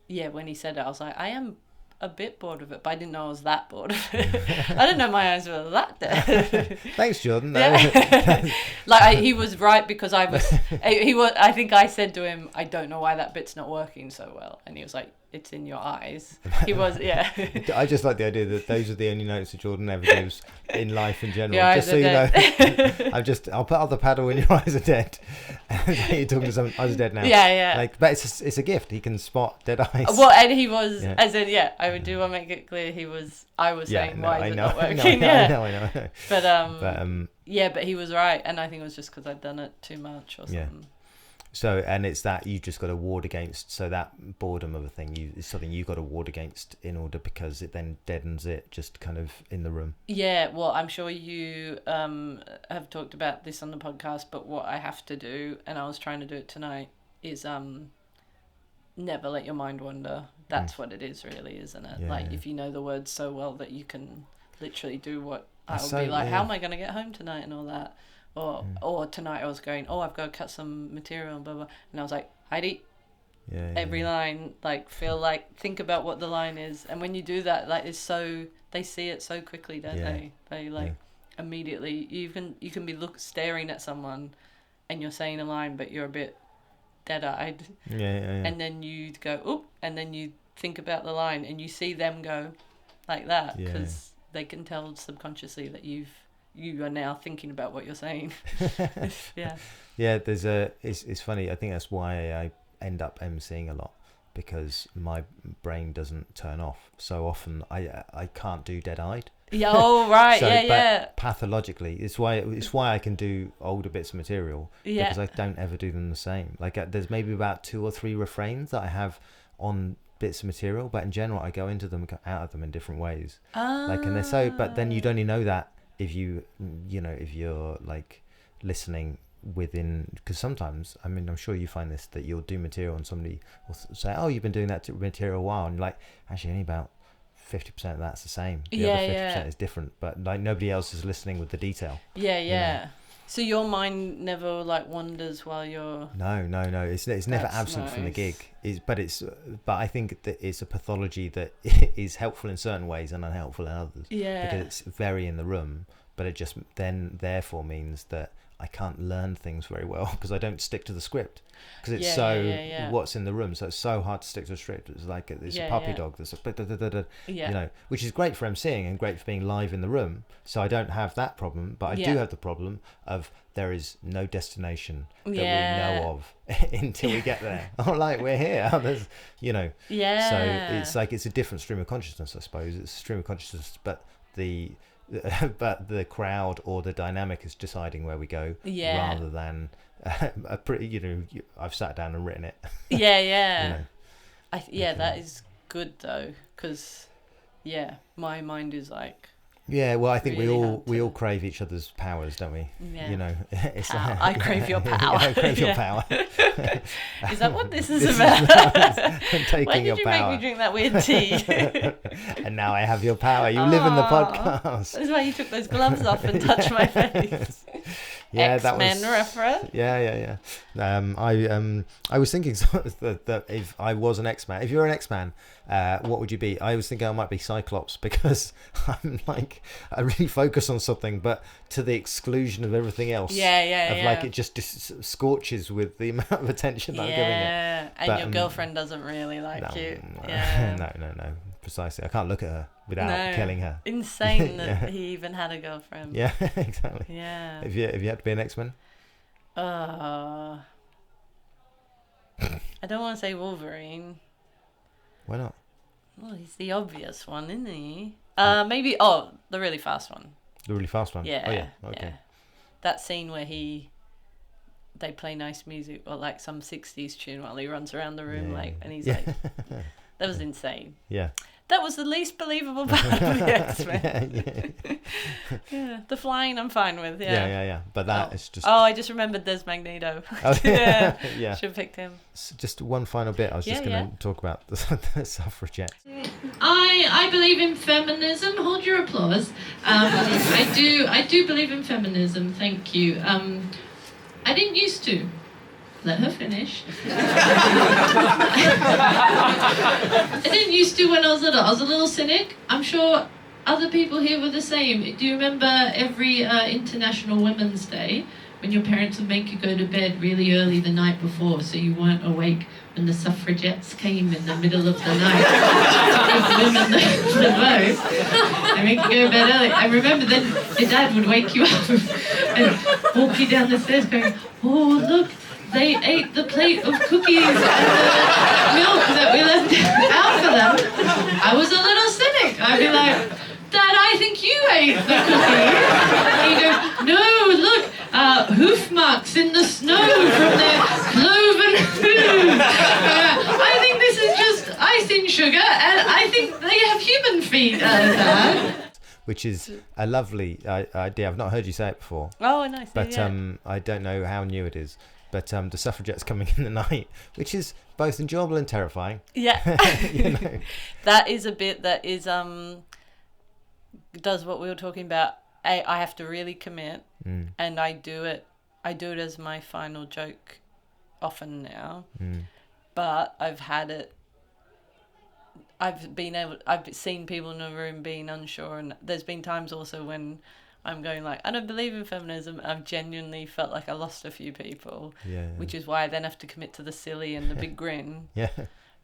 yeah, when he said it I was like, I am a bit bored of it, but I didn't know I was that bored of it. I didn't know my eyes were that dead. Thanks, Jordan. Yeah. Like he was right, because I think I said to him, I don't know why that bit's not working so well, and he was like, it's in your eyes. He was, yeah. I just like the idea that those are the only notes that Jordan ever gives in life in general. Your just so eyes you are know, I'll put out the paddle when your eyes are dead. You're talking to someone, eyes are dead now. Yeah. Like, but it's a gift. He can spot dead eyes. Well, and he was, as in, I would do want to make it clear I was saying, why is it not working? I know. But yeah, but he was right, and I think it was just because I'd done it too much or something. Yeah. So, and it's that you just got to ward against. So that boredom of a thing is something you got to ward against in order, because it then deadens it just kind of in the room. Yeah, well, I'm sure you have talked about this on the podcast, but what I have to do, and I was trying to do it tonight, is never let your mind wander. That's what it is, really, isn't it? Yeah, like, if you know the words so well that you can literally do what I would so, be like, yeah. how am I going to get home tonight and all that? Or tonight I was going, I've got to cut some material and blah, blah. And I was like, Heidi, every line, like, think about what the line is. And when you do that, like, they see it so quickly, don't they? They, like, immediately, you can be staring at someone and you're saying a line, but you're a bit dead-eyed. Yeah. And then you go, oop, and then you think about the line and you see them go like that, because they can tell subconsciously that you are now thinking about what you're saying. Yeah, it's funny. I think that's why I end up emceeing a lot, because my brain doesn't turn off so often. I can't do dead-eyed. Yeah. Oh, right. So, yeah. But pathologically, it's why I can do older bits of material, because I don't ever do them the same. Like, there's maybe about 2 or 3 refrains that I have on bits of material, but in general I go into them, go out of them in different ways. Like, and they're so, but then you'd only know that if you're like listening within, because sometimes, I mean, I'm sure you find this, that you'll do material and somebody will say, oh, you've been doing that material a while, and you're like, actually only about 50% of that's the same. The other 50% is different, but like nobody else is listening with the detail. Yeah. So your mind never like wanders while you're... No. It's never absent from the gig. But I think that it's a pathology that is helpful in certain ways and unhelpful in others. Yeah. Because it's very in the room, but it just then therefore means that I can't learn things very well, because I don't stick to the script, because it's what's in the room. So it's so hard to stick to the script. It's like it's a puppy dog. There's a which is great for emceeing and great for being live in the room. So I don't have that problem, but I do have the problem of there is no destination that we know of until we get there. Oh, like, we're here. There's, So it's like, it's a different stream of consciousness, I suppose. It's a stream of consciousness, but the crowd or the dynamic is deciding where we go, rather than a pretty, I've sat down and written it. That is good though, because my mind is like, well, I think really we all crave each other's powers, don't we? It's I crave your power. I crave your power. Is that what this is about? Taking your power. Why did you make me drink that weird tea? And now I have your power. You live in the podcast. That's why you took those gloves off and touched my face. X-Men reference. Yeah. I was thinking that if I was an X-Man, if you're an X-Man, what would you be? I was thinking I might be Cyclops because I'm like, I really focus on something, but to the exclusion of everything else. Like it just scorches with the amount of attention that I'm giving it. Yeah, and your girlfriend doesn't really like you. Yeah. No. Precisely. I can't look at her without killing her. Insane that he even had a girlfriend. Yeah, exactly. Yeah. If you had to be an X-Men? I don't want to say Wolverine. Why not? Well, he's the obvious one, isn't he? Maybe the really fast one. The really fast one? Yeah. Oh yeah. Okay. Yeah. That scene where they play nice music or like some 60s tune while he runs around the room and he's like, that was insane. Yeah. That was the least believable part of the X-Men. Yeah. The flying I'm fine with. Yeah. But that is just... I just remembered there's Magneto. Yeah. Should have picked him. Just one final bit. I was just going to talk about the suffragettes. I believe in feminism. Hold your applause. I do believe in feminism. Thank you. I didn't used to. Let her finish. I didn't used to when I was little. I was a little cynic. I'm sure other people here were the same. Do you remember every International Women's Day when your parents would make you go to bed really early the night before so you weren't awake when the suffragettes came in the middle of the night to give women the vote? They make you go to bed early. I remember then your dad would wake you up and walk you down the stairs going, oh, look, they ate the plate of cookies and the milk that we left out for them. I was a little cynic. I'd be like, Dad, I think you ate the cookie. And he'd go, no, look, hoof marks in the snow from their cloven hooves. I think this is just icing sugar, and I think they have human feet, Dad. Which is a lovely idea. I've not heard you say it before. Oh, nice. But I don't know how new it is. But the suffragettes coming in the night, which is both enjoyable and terrifying. Yeah. That is a bit that is does what we were talking about. I have to really commit, and I do it as my final joke often now. But I've seen people in a room being unsure, and there's been times also when I'm going like, I don't believe in feminism. I've genuinely felt like I lost a few people, which is why I then have to commit to the silly and the big grin. Yeah.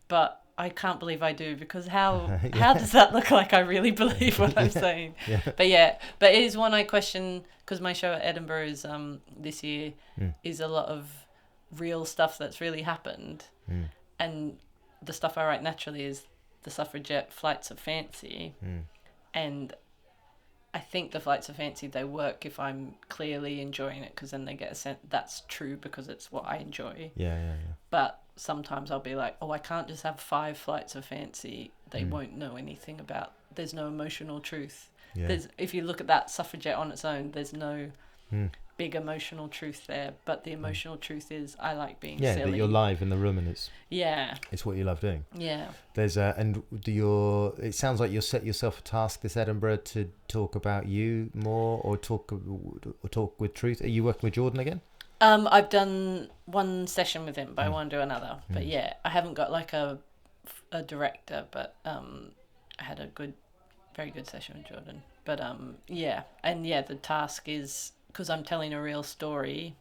But I can't believe I do, because how does that look like I really believe what I'm saying? But it is one I question, because my show at Edinburgh is this year is a lot of real stuff that's really happened, and the stuff I write naturally is the suffragette flights of fancy, and I think the flights of fancy, they work if I'm clearly enjoying it, because then they get a sense that's true because it's what I enjoy. Yeah. But sometimes I'll be like, I can't just have 5 flights of fancy. They won't know anything about. There's no emotional truth. Yeah. If you look at that suffragette on its own, there's no big emotional truth there. But the emotional truth is I like being silly. Yeah, that you're live in the room and it's what you love doing. Yeah. There's it sounds like you'll set yourself a task this Edinburgh to talk about you more, or talk with truth. Are you working with Jordan again? I've done one session with him, but I want to do another. But I haven't got like a director, but I had a very good session with Jordan. But the task is, because I'm telling a real story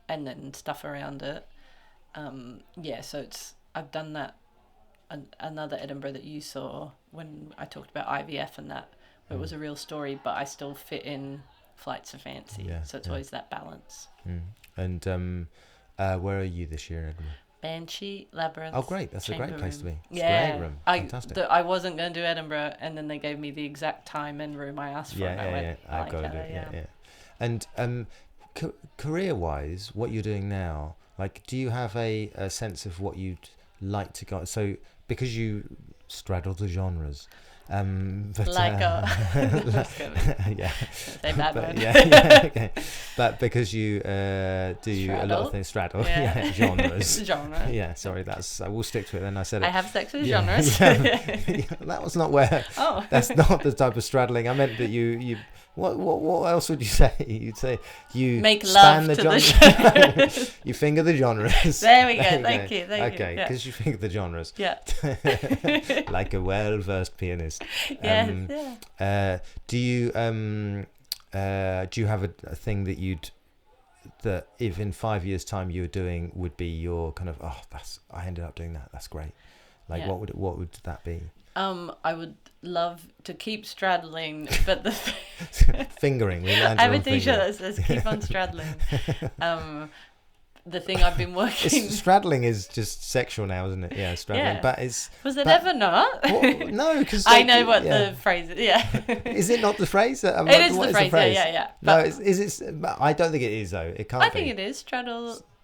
and then stuff around it. So I've done that. Another Edinburgh that you saw when I talked about IVF and that, where it was a real story, but I still fit in flights of fancy. So it's always that balance. And where are you this year in Edinburgh? Banshee, Labyrinth. Oh, great! That's a great place to be. It's a great room. Fantastic. I wasn't going to do Edinburgh, and then they gave me the exact time and room I asked for. I've got to do it. Yeah. And career-wise, what you're doing now, like, do you have a sense of what you'd like to go? So, because you straddle the genres. But but because you do straddle. A lot of things, straddle genres. Sorry, I will stick to it. Then I said it. I have sex with genres. That was not where. That's not the type of straddling I meant. That you What else would you say? You'd say you make span love the to genres. the show. You finger the genres. There we go. There Thank you. Okay, Yeah. because you finger the genres. Yeah. Like a well-versed pianist. Yes. Do you have a thing that if in 5 years' time you were doing would be your kind of I ended up doing that. That's great. Like what would that be? I would love to keep straddling, but the Fingering. We I have a t-shirt that says "Keep on straddling." The thing I've been working. Straddling is just sexual now, isn't it? Yeah, straddling. Yeah. But it's. Was it ever not? No, because I know what the phrase is. Yeah. Is it not the phrase? It is the phrase. Yeah. No, is it? I don't think it is though. It can't. I think it is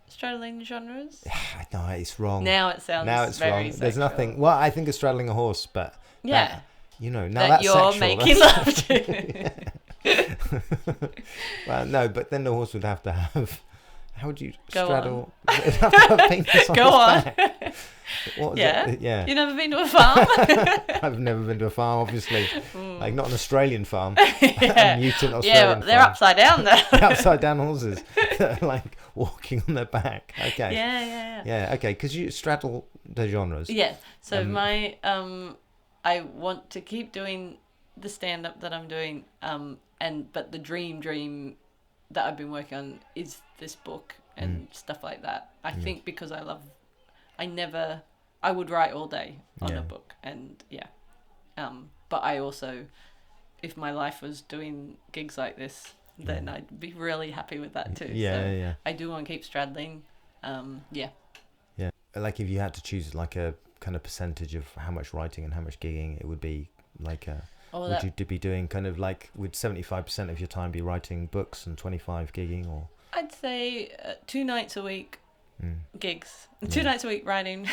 straddling genres. No, it's wrong. Now it sounds. Now it's very wrong. sexual. There's nothing. Well, I think it's straddling a horse, but yeah. Now that that's you're sexual. making love to. Well, no, but then the horse would have to have. How would you Go straddle? It'd have to have a penis on Go its on. back. What Yeah. yeah. You never been to a farm? I've never been to a farm, obviously. Like not an Australian farm. Yeah. A mutant Australian Yeah, they're farm. upside down though. Upside down horses that are like walking on their back. Okay. Yeah. Okay, because you straddle the genres. Yeah. So my I want to keep doing the stand-up that I'm doing, but the dream that I've been working on is this book and stuff like that. I think because I would write all day on a book, and but I also, if my life was doing gigs like this, then I'd be really happy with that too. Yeah. I do want to keep straddling. Yeah. Like if you had to choose like a kind of percentage of how much writing and how much gigging, it would be like would you be doing kind of like, would 75% of your time be writing books and 25 gigging, or? I'd say 2 nights a week gigs. 2 nights a week writing.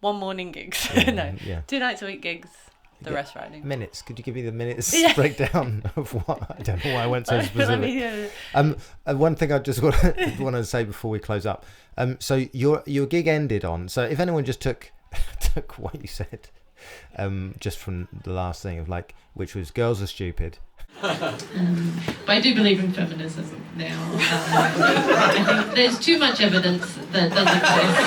One morning gigs. No. 2 nights a week gigs. The rest writing. Minutes. Could you give me the minutes breakdown of what? I don't know why I went so specific. One thing I just want to say before we close up. So your gig ended on. So if anyone just took what you said, just from the last thing of like, which was girls are stupid. But I do believe in feminism now. I think there's too much evidence that does exist.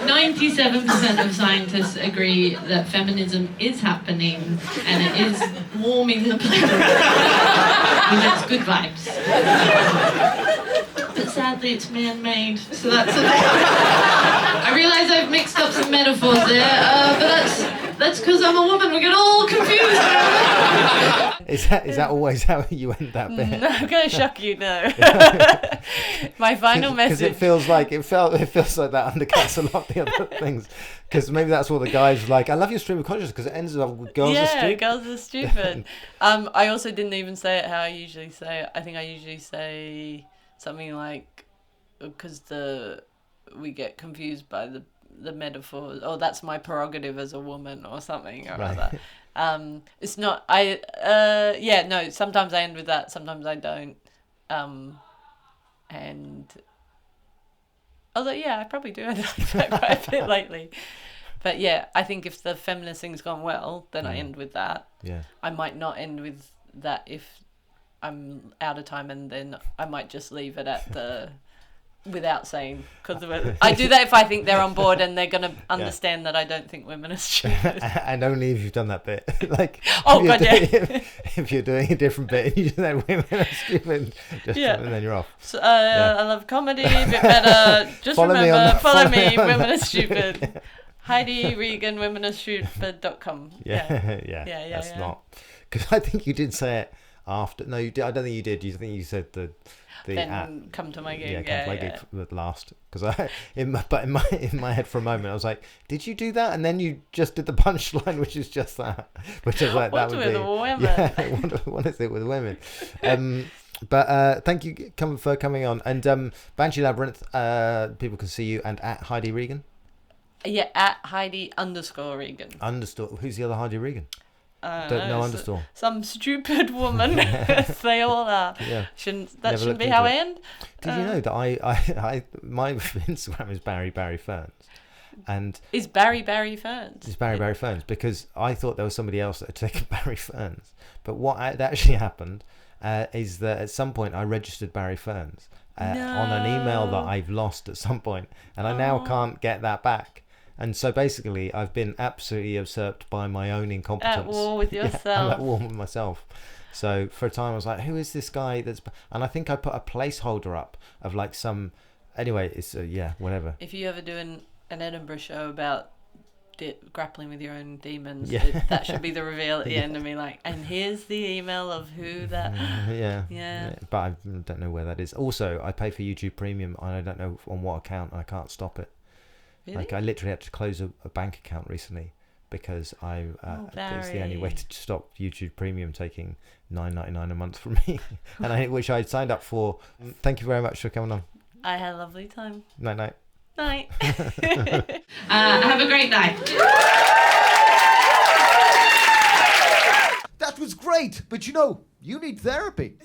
97% of scientists agree that feminism is happening and it is warming the planet with its good vibes. But sadly it's man-made, so that's I realise I've mixed up some metaphors there, but that's because I'm a woman. We get all confused. Is that always how you end that bit? No, I'm gonna shock you. No. My final message. Because it feels like that undercuts a lot of the other things. Because maybe that's what the guys like. I love your stream of consciousness because it ends up with girls are stupid. Yeah, girls are stupid. I also didn't even say it how I usually say it. I think I usually say something like, because we get confused by the metaphors, or that's my prerogative as a woman, or something, or other. It's not. Sometimes I end with that. Sometimes I don't. And although I probably do end like that quite a bit lately. But I think if the feminist thing's gone well, then I end with that. Yeah. I might not end with that if I'm out of time, and then I might just leave it at the. Without saying, because I do that if I think they're on board and they're going to understand that I don't think women are stupid. And only if you've done that bit. Like, if you're doing a different bit and you said women are stupid, and then you're off. So, I love comedy, a bit better. Just follow me, women are stupid. Heidi Regan, womenaresstupid.com. That's not. Because I think you did say it after. No, you did. I don't think you did. You think you said the then come to my gig. Come to my gig at last. Because in my head for a moment I was like, did you do that? And then you just did the punchline, which is just that. Which is like that would be. What is it with women? But thank you for coming on. And Banshee Labyrinth, people can see you and at Heidi Regan. Yeah, at Heidi_Regan. Who's the other Heidi Regan? Don't know underscore. Some stupid woman. They all are. Yeah. Shouldn't be how I end. Did you know that I my Instagram is Barry Ferns? And Is Barry Ferns? it's Barry Ferns, because I thought there was somebody else that had taken Barry Ferns. But what had actually happened is that at some point I registered Barry Ferns on an email that I've lost at some point, and I now can't get that back. And so basically I've been absolutely usurped by my own incompetence. At war with yourself. Yeah, I'm at war with myself. So for a time I was like, who is this guy that's... And I think I put a placeholder up of like some... Anyway, it's... whatever. If you ever do an Edinburgh show about grappling with your own demons, Yeah. that should be the reveal at the end of me, like, and here's the email of who that... Yeah. But I don't know where that is. Also, I pay for YouTube Premium, and I don't know on what account, and I can't stop it. Really? Like, I literally had to close a bank account recently because it's the only way to stop YouTube Premium taking $9.99 a month from me, which I signed up for. Thank you very much for coming on. I had a lovely time. Night. Night. Have a great night. That was great, but you need therapy.